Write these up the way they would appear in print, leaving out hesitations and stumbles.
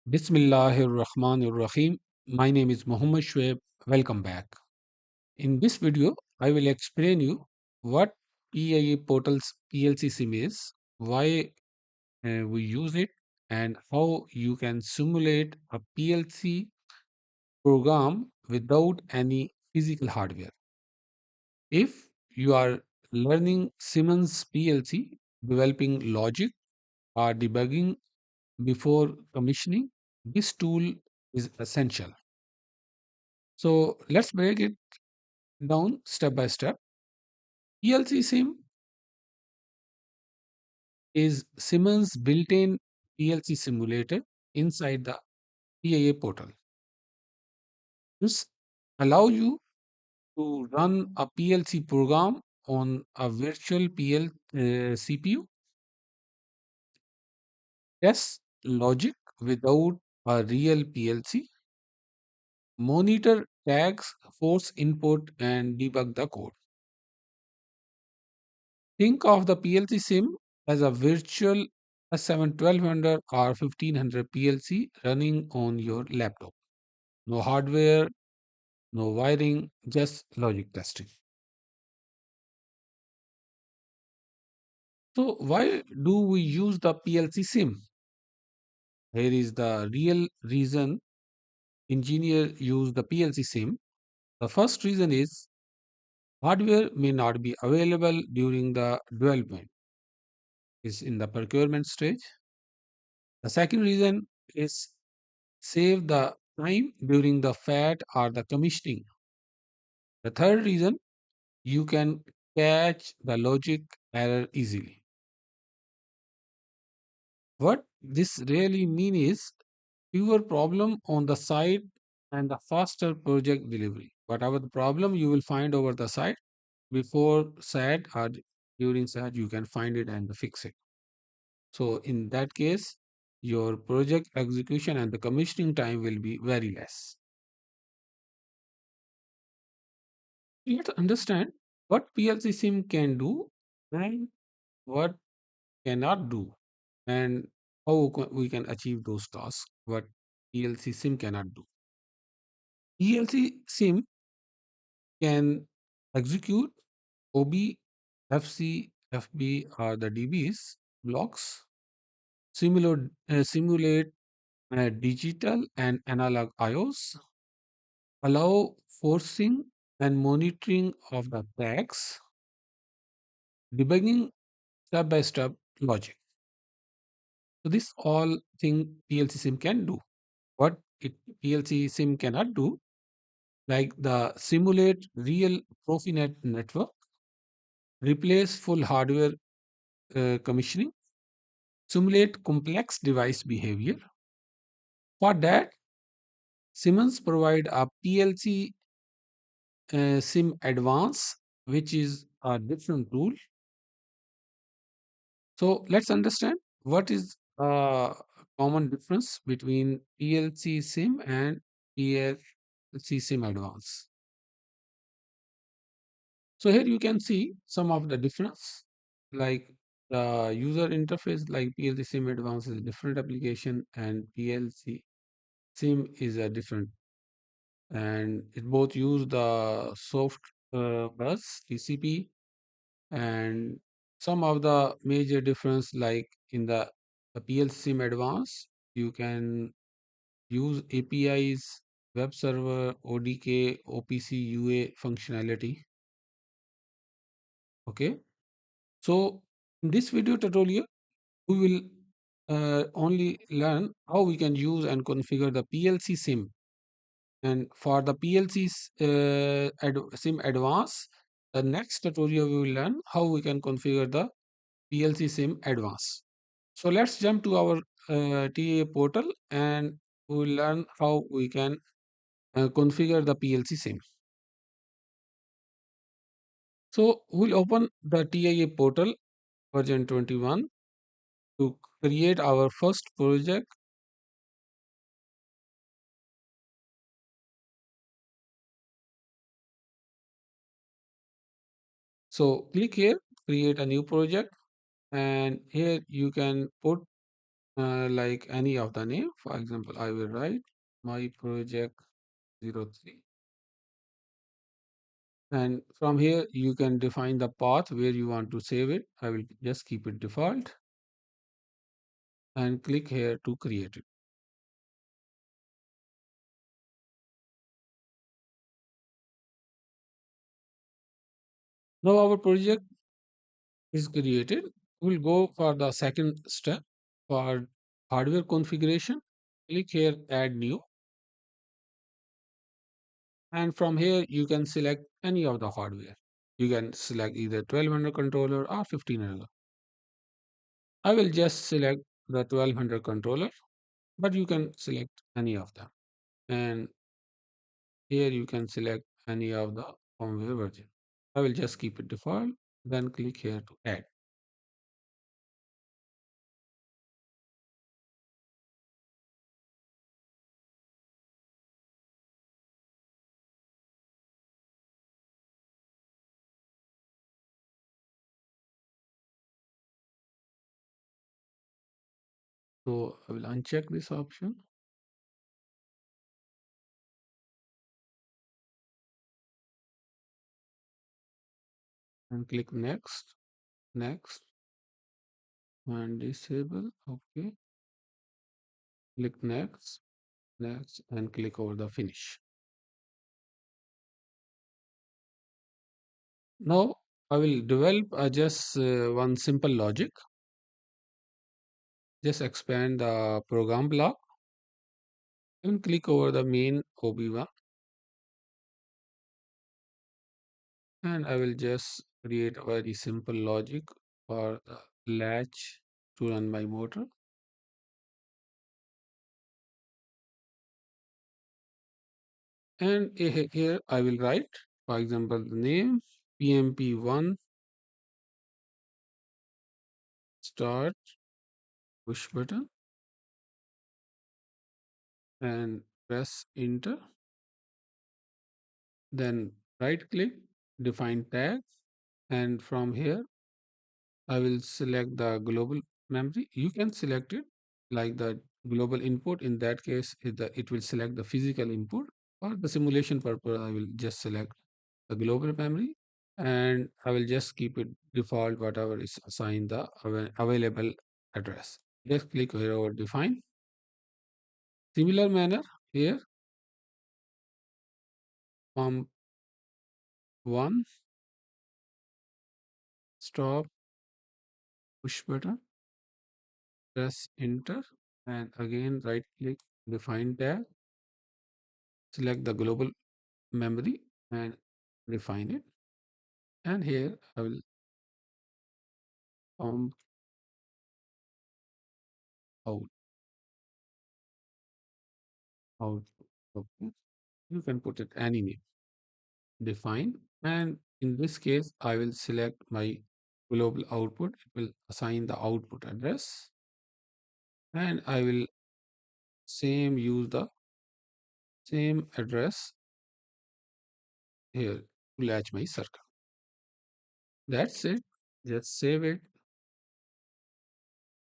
Bismillahir Rahmanir Rahim. My name is Muhammad Shoaib. Welcome back. In this video, I will explain you what TIA Portal's PLC SIM is, why we use it, and how you can simulate a PLC program without any physical hardware. If you are learning Siemens PLC, developing logic, or debugging before commissioning, this tool is essential. So let's break it down step by step. PLC SIM is Siemens built-in PLC simulator inside the TIA portal. This allows you to run a PLC program on a virtual CPU, test logic without a real PLC, monitor tags, force input, and debug the code. Think of the PLC SIM as a virtual S7-1200 or 1500 PLC running on your laptop. No hardware, no wiring, just logic testing. So, why do we use the PLC SIM? Here is the real reason engineers use the PLC SIM. The first reason is hardware may not be available during the development, is in the procurement stage. The second reason is save the time during the FAT or the commissioning. The third reason, you can catch the logic error easily. What this really mean is fewer problem on the site and the faster project delivery. Whatever the problem you will find over the site before SAT or during SAT, you can find it and fix it. So in that case, your project execution and the commissioning time will be very less. Let's understand what PLC SIM can do and what cannot do, and how we can achieve those tasks what PLC SIM cannot do. PLC SIM can execute OB, FC, FB, or the DBs blocks, simulate digital and analog IOs, allow forcing and monitoring of the tags, debugging step by step logic. So this all thing PLC SIM can do. What PLC SIM cannot do, like the simulate real Profinet network, replace full hardware commissioning, simulate complex device behavior. For that, Siemens provide a PLC SIM Advance, which is a different tool. So let's understand what is a common difference between PLC SIM and PLC SIM Advance. So here you can see some of the difference, like the user interface, like PLC SIM Advance is a different application and PLC SIM is a different, and it both use the soft bus TCP, and some of the major difference, like in the PLC SIM Advance, you can use APIs, web server, ODK, OPC, UA functionality. Okay. So in this video tutorial, we will only learn how we can use and configure the PLC SIM. And for the PLC SIM Advance, the next tutorial we will learn how we can configure the PLC SIM Advance. So let's jump to our TIA portal and we will learn how we can configure the PLC SIM. So we'll open the TIA portal version 21 to create our first project. So click here, create a new project, and here you can put like any of the name. For example, I will write my project 03, and from here you can define the path where you want to save it. I will just keep it default and click here to create it. Now our project is created. We'll go for the second step for hardware configuration. Click here, add new, and from here you can select any of the hardware. You can select either 1200 controller or 1500. I will just select the 1200 controller, but you can select any of them. And here you can select any of the firmware version. I will just keep it default, then click here to add. So I will uncheck this option and click next, next, and disable. Okay, click next, next, and click over the finish. Now I will develop just one simple logic. Just expand the program block and click over the main OB1, and I will just create a very simple logic for the latch to run my motor. And here I will write, for example, the name PMP1 start push button and press enter. Then right click, define tag, and from here I will select the global memory. You can select it like the global input. In that case, it will select the physical input. For the simulation purpose, I will just select the global memory, and I will just keep it default whatever is assigned the available address. Just click here over define. Similar manner here, pump 1 stop push button, press enter, and again right click, define tag, select the global memory and refine it. And here I will pump out, out. Okay. You can put it any name, define. And in this case, I will select my global output. It will assign the output address. And I will use the same address here to latch my circuit. That's it. Just save it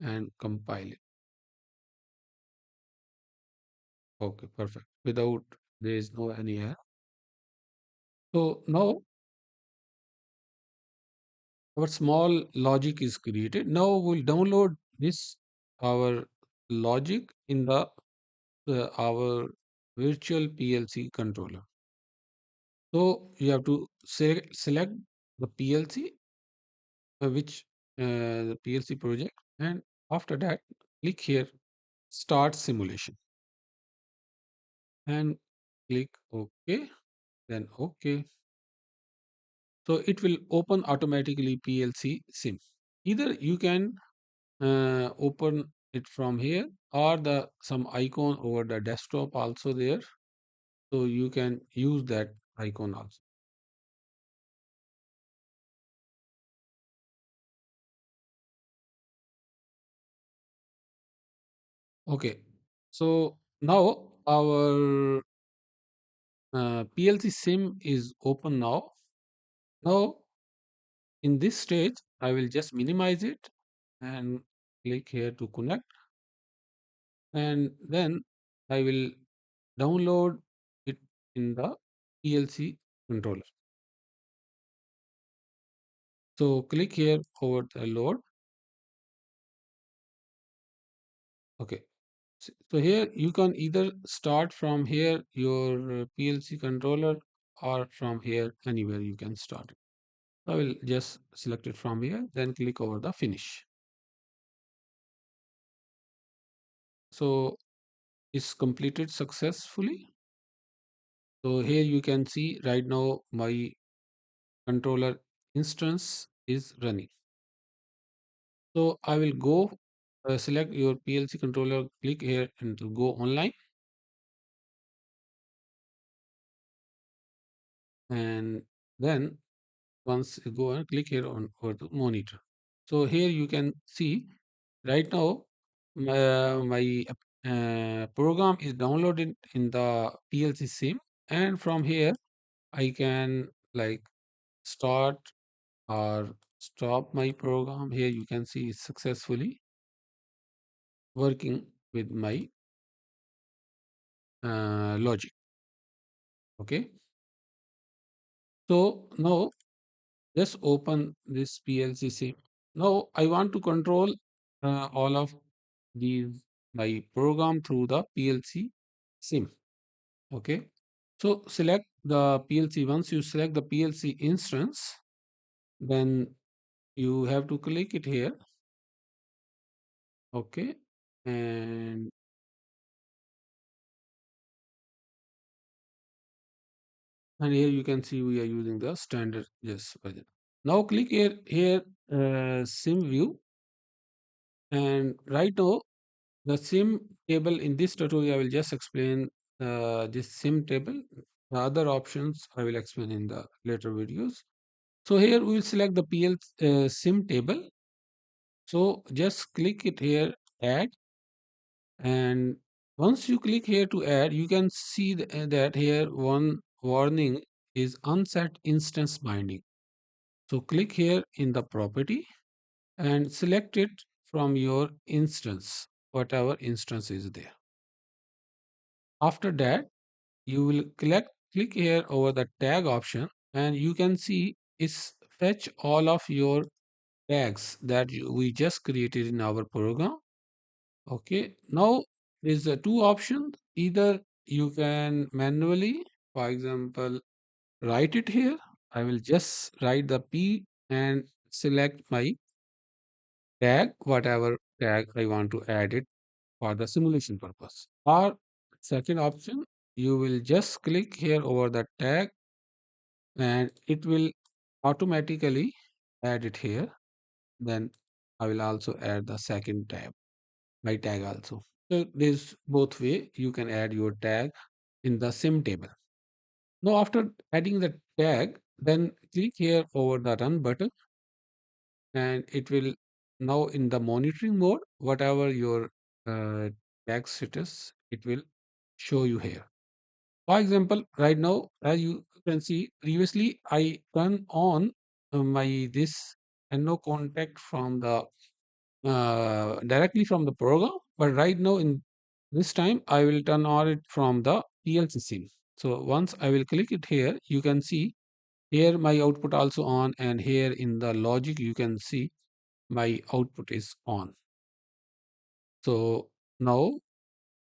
and compile it. Okay, perfect. Without there is no any error. So now our small logic is created. Now we'll download this our logic in the our virtual PLC controller. So you have to select the PLC, which the PLC project, and after that click here start simulation and click OK, then OK. So it will open automatically PLC SIM. Either you can open it from here or the some icon over the desktop also there, so you can use that icon also. Okay, so now our PLC SIM is open now. Now in this stage I will just minimize it and click here to connect. and then I will download it in the PLC controller. So click here over the load. Okay. So here you can either start from here your PLC controller or from here anywhere you can start it. I will just select it from here, then click over the finish. So it's completed successfully. So here you can see right now my controller instance is running. So I will go select your PLC controller, click here and to go online, and then once you go and click here on for the monitor. So here you can see right now my program is downloaded in the PLC SIM, and from here I can like start or stop my program. Here you can see it's successfully working with my logic. Okay, so now just open this PLC SIM. Now I want to control all of these my program through the PLC SIM. Okay, so select the PLC. Once you select the PLC instance, then you have to click it here. Okay, and here you can see we are using the standard yes version. Now click here SIM view, and right now the SIM table in this tutorial I will just explain this SIM table. The other options I will explain in the later videos. So here we will select the SIM table. So just click it here, add, and once you click here to add, you can see that here one warning is unset instance binding. So click here in the property and select it from your instance, whatever instance is there. After that, you will click here over the tag option, and you can see it's fetch all of your tags that we just created in our program. Okay, now there's two options. Either you can manually, for example, write it here. I will just write the P and select my tag, whatever tag I want to add it for the simulation purpose. Or second option, you will just click here over the tag and it will automatically add it here. Then I will also add the second tab, my tag also. So there's both way you can add your tag in the SIM table. Now after adding the tag, then click here over the run button, and it will now in the monitoring mode, whatever your uh, tag status, it will show you here. For example, right now, as you can see, previously I turn on my this and no contact from the directly from the program, but right now in this time I will turn on it from the PLC SIM. So once I will click it here, you can see here my output also on, and here in the logic you can see my output is on. So now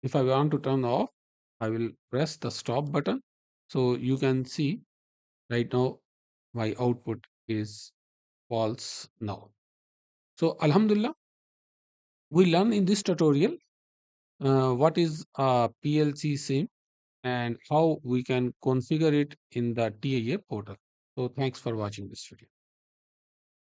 if I want to turn off, I will press the stop button. So you can see right now my output is false now. So Alhamdulillah, we learn in this tutorial what is a PLC SIM and how we can configure it in the TIA portal. So thanks for watching this video.